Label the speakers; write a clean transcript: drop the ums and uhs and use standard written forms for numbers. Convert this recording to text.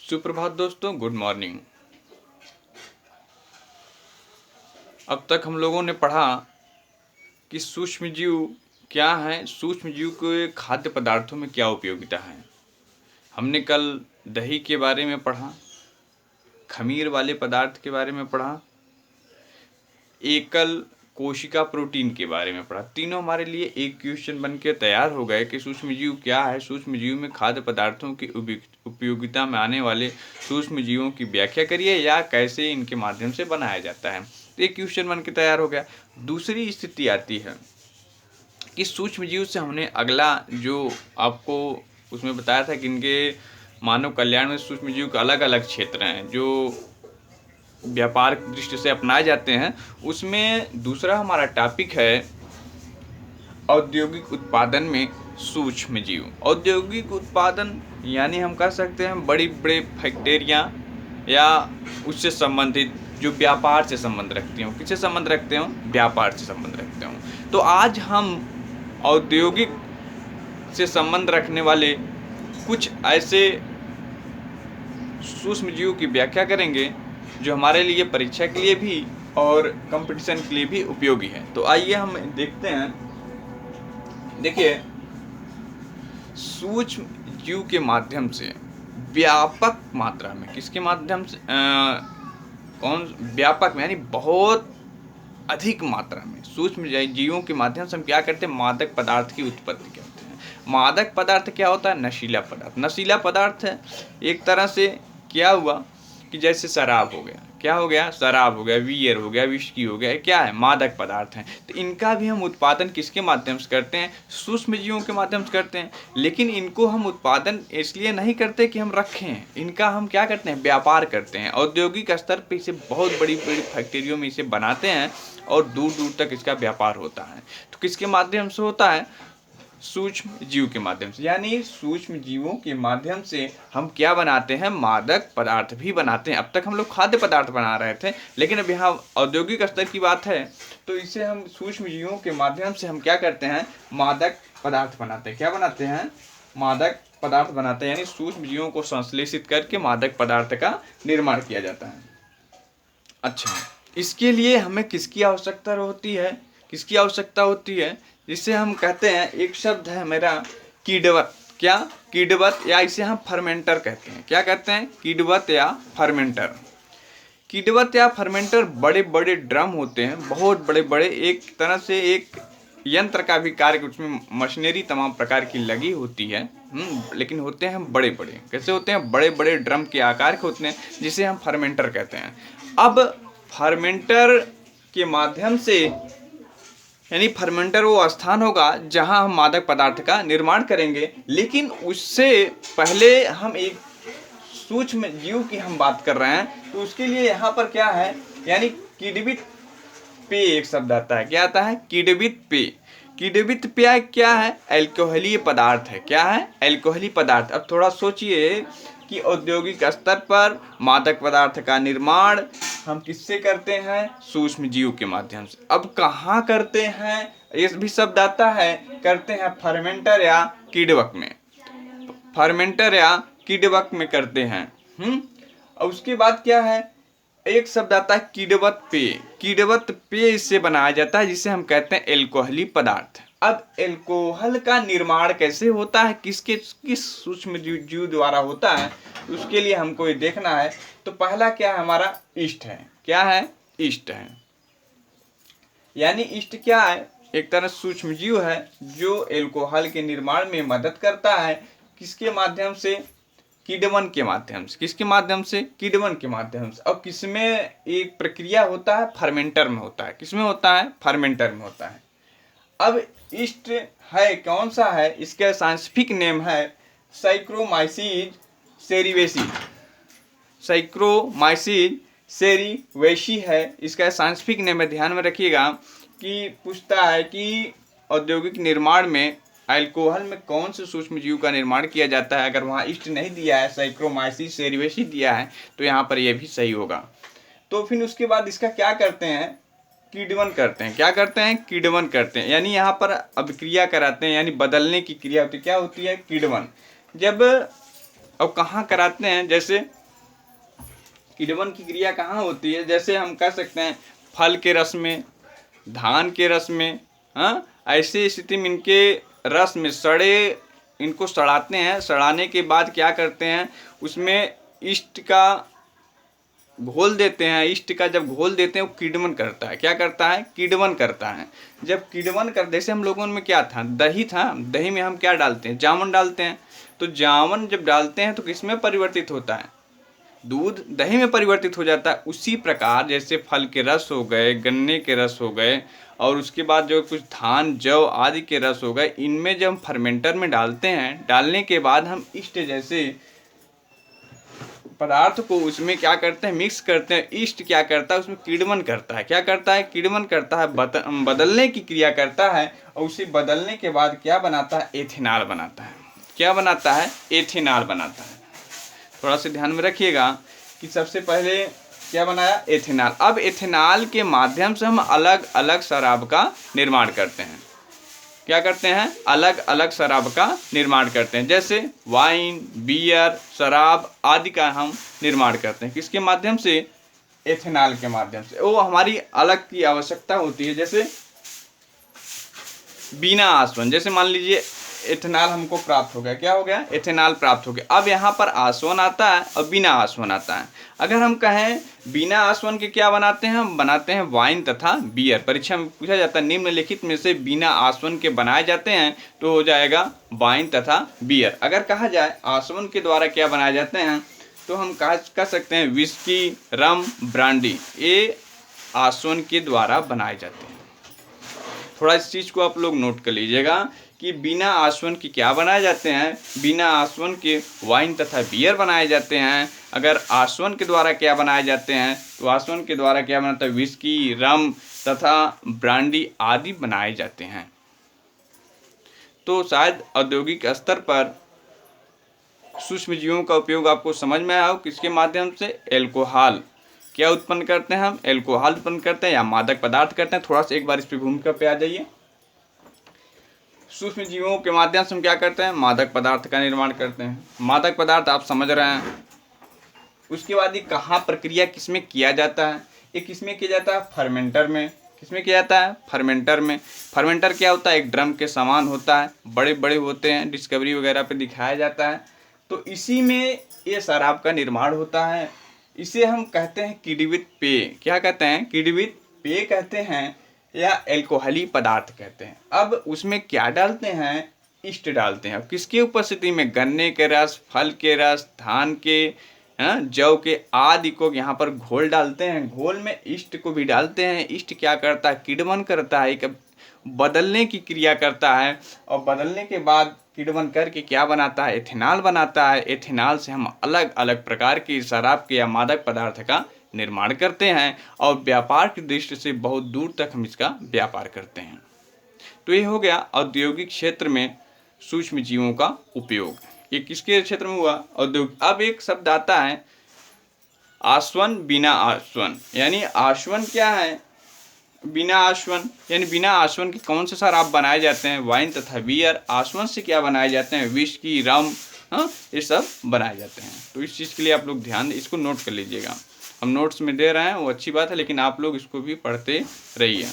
Speaker 1: सुप्रभात दोस्तों, good morning. अब तक हम लोगों ने पढ़ा कि सूक्ष्म जीव क्या हैं, सूक्ष्म जीव के खाद्य पदार्थों में क्या उपयोगिता है। हमने कल दही के बारे में पढ़ा, खमीर वाले पदार्थ के बारे में पढ़ा, एकल कोशिका प्रोटीन के बारे में पढ़ा। तीनों हमारे लिए एक क्वेश्चन बन के तैयार हो गए कि सूक्ष्म जीव क्या है, सूक्ष्म जीव में खाद्य पदार्थों की उपयोगिता में आने वाले सूक्ष्म जीवों की व्याख्या करिए या कैसे इनके माध्यम से बनाया जाता है। तो एक क्वेश्चन बन के तैयार हो गया। दूसरी स्थिति आती है कि सूक्ष्म जीव से हमने अगला जो आपको उसमें बताया था कि इनके मानव कल्याण में सूक्ष्म जीव के अलग अलग क्षेत्र हैं जो व्यापार की दृष्टि से अपनाए जाते हैं। उसमें दूसरा हमारा टॉपिक है औद्योगिक उत्पादन में सूक्ष्म जीव। औद्योगिक उत्पादन यानी हम कह सकते हैं बड़ी बड़ी फैक्ट्रियाँ या उससे संबंधित जो व्यापार से संबंध रखती हों। किससे संबंध रखते हों? व्यापार से संबंध रखते हों। तो आज हम औद्योगिक से संबंध रखने वाले कुछ ऐसे सूक्ष्म जीव की व्याख्या करेंगे जो हमारे लिए परीक्षा के लिए भी और कंपटीशन के लिए भी उपयोगी है। तो आइए हम देखते हैं। देखिए, सूक्ष्म जीव के माध्यम से व्यापक मात्रा में, किसके माध्यम से व्यापक में यानी बहुत अधिक मात्रा में सूक्ष्म जीवों के माध्यम से हम क्या करते हैं? मादक पदार्थ की उत्पत्ति करते हैं। मादक पदार्थ क्या होता है? नशीला पदार्थ। नशीला पदार्थ है एक तरह से क्या हुआ कि जैसे शराब हो गया। क्या हो गया? शराब हो गया, बियर हो गया, विस्की हो गया। क्या है? मादक पदार्थ हैं। तो इनका भी हम उत्पादन किसके माध्यम से करते हैं? सूक्ष्म जीवों के माध्यम से करते हैं। लेकिन इनको हम उत्पादन इसलिए नहीं करते कि हम रखें, इनका हम क्या करते हैं? व्यापार करते हैं। औद्योगिक स्तर पर इसे बहुत बड़ी बड़ी फैक्ट्रियों में इसे बनाते हैं और दूर दूर तक इसका व्यापार होता है। तो किसके माध्यम से होता है? सूक्ष्म जीव के माध्यम से। यानी सूक्ष्म जीवों के माध्यम से हम क्या बनाते हैं? मादक पदार्थ भी बनाते हैं। अब तक हम लोग खाद्य पदार्थ बना रहे थे, लेकिन अब यहाँ औद्योगिक स्तर की बात है तो इसे हम सूक्ष्म जीवों के माध्यम से हम क्या करते हैं? मादक पदार्थ बनाते हैं। क्या बनाते हैं? मादक पदार्थ बनाते हैं। यानी सूक्ष्म जीवों को संश्लेषित करके मादक पदार्थ का निर्माण किया जाता है। अच्छा, इसके लिए हमें किसकी आवश्यकता होती है? किसकी आवश्यकता होती है? जिसे हम कहते हैं, एक शब्द है मेरा कीड़वत। क्या? कीड़वत, या इसे हम फर्मेंटर कहते हैं। क्या कहते हैं? कीड़वत या फर्मेंटर। कीड़वत या फर्मेंटर बड़े बड़े ड्रम होते हैं, बहुत बड़े बड़े, एक तरह से एक यंत्र का भी कार्य, उसमें मशीनरी तमाम प्रकार की लगी होती है। लेकिन होते हैं बड़े बड़े। कैसे होते हैं? बड़े बड़े ड्रम के आकार के होते हैं, जिसे हम फर्मेंटर कहते हैं। अब फर्मेंटर के माध्यम से, यानी फर्मेंटर वो स्थान होगा जहां हम मादक पदार्थ का निर्माण करेंगे। लेकिन उससे पहले हम एक सूक्ष्म जीव की हम बात कर रहे हैं, तो उसके लिए यहाँ पर क्या है? यानी किण्वित पेय एक शब्द आता है। क्या आता है? किण्वित पेय। किण्वित पेय क्या है? अल्कोहलीय पदार्थ है। क्या है? अल्कोहलीय पदार्थ। अब थोड़ा सोचिए कि औद्योगिक स्तर पर मादक पदार्थ का निर्माण हम किससे करते हैं? सूक्ष्म जीव के माध्यम से। अब कहाँ करते हैं? ये भी शब्द आता है, करते हैं फर्मेंटर या कीड़वक में। फर्मेंटर या कीड़वक में करते हैं। और उसके बाद क्या है? एक शब्द आता है कीड़वत पेय। कीड़वत पेय इससे बनाया जाता है, जिसे हम कहते हैं एल्कोहली पदार्थ। अब एल्कोहल का निर्माण कैसे होता है? किस सूक्ष्म जीव द्वारा होता है? उसके लिए हमको ये देखना है। तो पहला क्या है? हमारा ईस्ट है। क्या है? ईस्ट है। यानी ईस्ट क्या है? एक तरह सूक्ष्म जीव है जो एल्कोहल के निर्माण में मदद करता है। किसके माध्यम से? कीड़वन के माध्यम से। किसके माध्यम से? कीड़वन के माध्यम से। अब किसमें एक प्रक्रिया होता है? फर्मेंटर में होता है। किसमें होता है? फर्मेंटर में होता है। अब ईस्ट है कौन सा है? इसका साइंटिफिक नेम है सैक्रोमाइसीज सेरिवेसी। सैक्रोमाइसीज सेरिवेसी है इसका साइंटिफिक नेम है। ध्यान में रखिएगा कि पूछता है कि औद्योगिक निर्माण में अल्कोहल में कौन से सूक्ष्म जीव का निर्माण किया जाता है। अगर वहाँ ईस्ट नहीं दिया है, सैक्रोमाइसीज सेरिवेसी दिया है, तो यहाँ पर यह भी सही होगा। तो फिर उसके बाद इसका क्या करते हैं? कीड़वन करते हैं। क्या करते हैं? कीड़वन करते हैं। यानी यहाँ पर अभिक्रिया कराते हैं, यानी बदलने की क्रिया होती है। क्या होती है? कीड़वन। जब अब कहाँ कराते हैं? जैसे किण्वन की क्रिया कहाँ होती है? जैसे हम कह सकते हैं फल के रस में, धान के रस में, हाँ, ऐसी स्थिति में इनके रस में इनको सड़ाते हैं। सड़ाने के बाद क्या करते हैं, उसमें ईस्ट का घोल देते हैं। ईस्ट का जब घोल देते हैं वो किण्वन करता है। क्या करता है? किण्वन करता है। जब किण्वन कर, जैसे हम लोगों में क्या था, दही था, दही में हम क्या डालते हैं? जामुन डालते हैं। तो जामुन जब डालते हैं तो किसमें परिवर्तित होता है? दूध दही में परिवर्तित हो जाता है। उसी प्रकार जैसे फल के रस हो गए, गन्ने के रस हो गए, और उसके बाद जो कुछ धान, जौ आदि के रस हो गए, इनमें जब हम फर्मेंटर में डालते हैं, डालने के बाद हम ईस्ट जैसे पदार्थ को उसमें क्या करते हैं? मिक्स करते हैं। ईस्ट क्या करता है? उसमें किण्वन करता है। क्या करता है? किण्वन करता है, बदलने की क्रिया करता है। और उसे बदलने के बाद क्या बनाता है? एथेनॉल बनाता है। क्या बनाता है? एथेनॉल बनाता है। थोड़ा सा ध्यान में रखिएगा कि सबसे पहले क्या बनाया? एथेनॉल। अब एथेनॉल के माध्यम से हम अलग अलग शराब का निर्माण करते हैं। क्या करते हैं? अलग अलग शराब का निर्माण करते हैं। जैसे वाइन, बियर, शराब आदि का हम निर्माण करते हैं। किसके माध्यम से? एथेनॉल के माध्यम से। वो हमारी अलग की आवश्यकता होती है। जैसे बिना आसवन, जैसे मान लीजिए एथेनॉल हमको प्राप्त हो गया। क्या हो गया? एथेनॉल प्राप्त हो गया। अब यहाँ पर आसवन आता है और बिना आसवन आता है। अगर हम कहें बिना आसवन के क्या बनाते हैं? हम बनाते हैं वाइन तथा बियर। परीक्षा में पूछा जाता है निम्नलिखित में से बिना आसवन के बनाए जाते हैं, तो हो जाएगा वाइन तथा बियर। अगर कहा जाए आसवन के द्वारा क्या बनाए जाते हैं, तो हम कह सकते हैं विस्की, रम, ब्रांडी, ये आसवन के द्वारा बनाए जाते हैं। थोड़ा इस चीज़ को आप लोग नोट कर लीजिएगा कि बिना आसवन के क्या बनाए जाते हैं? बिना आसवन के वाइन तथा बियर बनाए जाते हैं। अगर आसवन के द्वारा क्या बनाए जाते हैं, तो आसवन के द्वारा क्या बनाता है? विस्की, रम तथा ब्रांडी आदि बनाए जाते हैं। तो शायद औद्योगिक स्तर पर सूक्ष्म जीवों का उपयोग आपको समझ में आया हो। किसके माध्यम से? एल्कोहल। क्या उत्पन्न करते हैं हम? एल्कोहल उत्पन्न करते हैं या मादक पदार्थ करते हैं। थोड़ा सा एक बार इस पर भूमिका पे आ जाइए। सूक्ष्म जीवों के माध्यम से हम क्या करते हैं? मादक पदार्थ का निर्माण करते हैं। मादक पदार्थ आप समझ रहे हैं। उसके बाद ये कहाँ प्रक्रिया किसमें किया जाता है? ये किसमें किया जाता है? फर्मेंटर में। किसमें किया जाता है? फर्मेंटर में। फर्मेंटर क्या होता है? एक ड्रम के समान होता है, बड़े बड़े होते हैं, डिस्कवरी वगैरह पे दिखाया जाता है। तो इसी में ये शराब का निर्माण होता है। इसे हम कहते हैं किण्वित पेय। क्या कहते हैं? किण्वित पेय कहते हैं या एल्कोहली पदार्थ कहते हैं। अब उसमें क्या डालते हैं? ईस्ट डालते हैं। अब किसकी उपस्थिति में? गन्ने के रस, फल के रस, धान के, जौ के आदि को यहाँ पर घोल डालते हैं। घोल में ईस्ट को भी डालते हैं। ईस्ट क्या करता है? किण्वन करता है, एक बदलने की क्रिया करता है। और बदलने के बाद किण्वन करके क्या बनाता है? एथेनॉल बनाता है। एथेनॉल से हम अलग अलग प्रकार की शराब के या मादक पदार्थ का निर्माण करते हैं, और व्यापार की दृष्टि से बहुत दूर तक हम इसका व्यापार करते हैं। तो ये हो गया औद्योगिक क्षेत्र में सूक्ष्म जीवों का उपयोग। ये किसके क्षेत्र में हुआ? औद्योगिक। अब एक शब्द आता है आसवन, बिना आसवन। यानी आसवन क्या है? बिना आसवन। यानी बिना आसवन के कौन से शराब बनाए जाते हैं? वाइन तथा बियर। आसवन से क्या बनाए जाते हैं? विस्की, रम, ये सब बनाए जाते हैं। तो इस चीज़ के लिए आप लोग ध्यान, इसको नोट कर लीजिएगा। हम नोट्स में दे रहे हैं, वो अच्छी बात है, लेकिन आप लोग इसको भी पढ़ते रहिए।